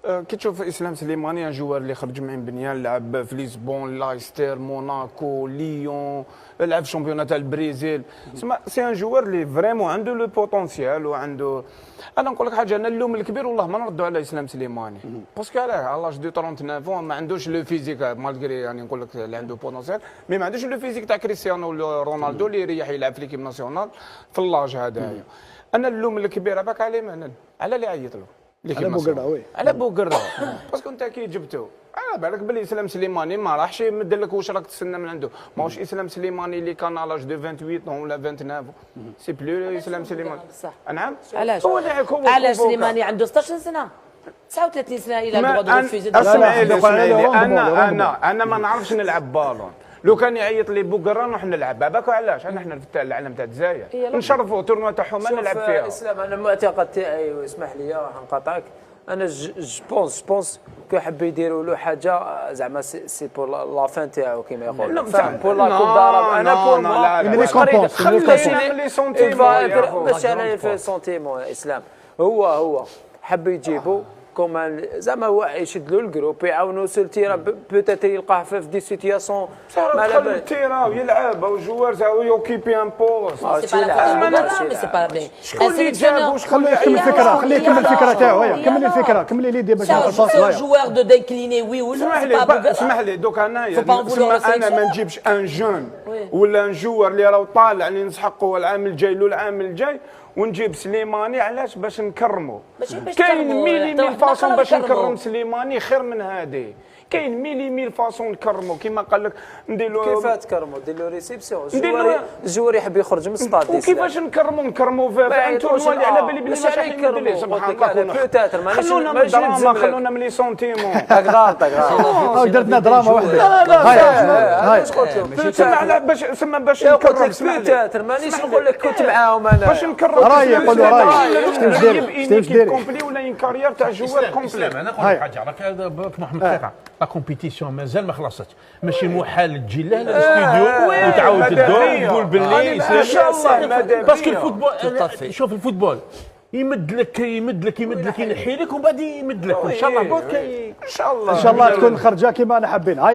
كي تشوف اسلام سليماني ان جوار اللي خرج من بنيان، لعب في لشبون، لايستر، موناكو، ليون، لعب في شامبيونات تاع البرازيل. سي ان جوار اللي فريمون عنده لو بوتونسيال وعنده. انا نقول لك حاجه، انا اللوم الكبير والله ما نردوا على اسلام سليماني باسكو علاه على لاج دو 39 ما عندوش لو فيزيك مالغري، يعني نقول لك اللي عنده بوتونسيال مي ما عندوش لو فيزيك تاع كريستيانو رونالدو اللي يريح يلعب في ليكيب ناسيونال في اللاج هذايا. انا اللوم الكبير هذاك عليه من على اللي عيط له على بوغرا. وي على بوغرا باسكو انت كي جبتو على بالك بلي اسلام سليماني ما راحش يمد لك واش راك تستنى من عنده. ماهوش اسلام سليماني اللي كان على لاج دو 28 ولا 29 سي بلو اسلام سليماني. نعم علاش هو علاش سليماني عنده 16 سنه 39 سنه الى دغوا الفيزيك. اسمعي لي انا ما نعرفش نلعب بالون. لو كان يعيط لي بوغرا نروح نلعب هذاك. علاش احنا في العالم تاع الجزائر نشرفوا تورنوا تاعهم نلعب فيها. اسلام انا المعتقد تاعي واسمح لي راح نقاطعك. انا جوبونس كو حبوا يديروا له حاجه زعما سي بور لا فان تاعو كيما يقول بور لا كوب داراب. انا بور موا خليني لي سونتيمون باش انا في سونتيمون. اسلام هو حب يجيبوا كومان زعما هو يشد له الجروب يعاونوا سو التيران بوتيتر يلقاه في دي سيتياسيون ما على بالك التيران ويلعب وجوار تاعو يوكيبي ان بوست. سي با بيان شكون اللي جابو خليه يكمل الفكره، خليه يكمل الفكره تاعو. كمل الفكره، كملي لي دي باش نخلصوا. جوار دو ديكليني وي ولا اسمح لي دوك انايا انا ما نجيبش ان جون ولا ان جوار اللي راهو طالع اللي نسحقوا العام الجاي له العام الجاي ونجيب سليماني. علاش؟ باش نكرمو. كاين ميلي فاصون باش نكرم سليماني خير من هذه. كاين ميلي فاصون نكرمو كيما قال لك ندير له. كيفاه تكرمو؟ دير له ريسيبسيون. الجوار يحب يخرج من الستاد. وكيفاش نكرمو في ان تورنوا اللي على بالي بلي ماشي حيكرمو. سبحان الله بوتيتر مانيش دراما، خلونا من لي سونتيمون. غلط درتنا دراما واحده. هاي قلت له سمع باش قلت لك بوتيتر مانيش نقول لك كنت معاهم انا باش نكرم راي يقولوا راي شتي دير كومبلي ولا ان كارير تاع جوار كومبلي. انا نقول لك حاجه راك محمد قطع لا كومبيتيسيون مازال ما خلصتش. ماشي محال تجي له الاستوديو وتعاود تدور تقول باللي ان شاء الله باسكو الفوتبول شوف الفوتبول يمد لك ينحي لك ومن بعد يمد لك ان شاء الله. ان شاء الله تكون خرجه كما انا حابين.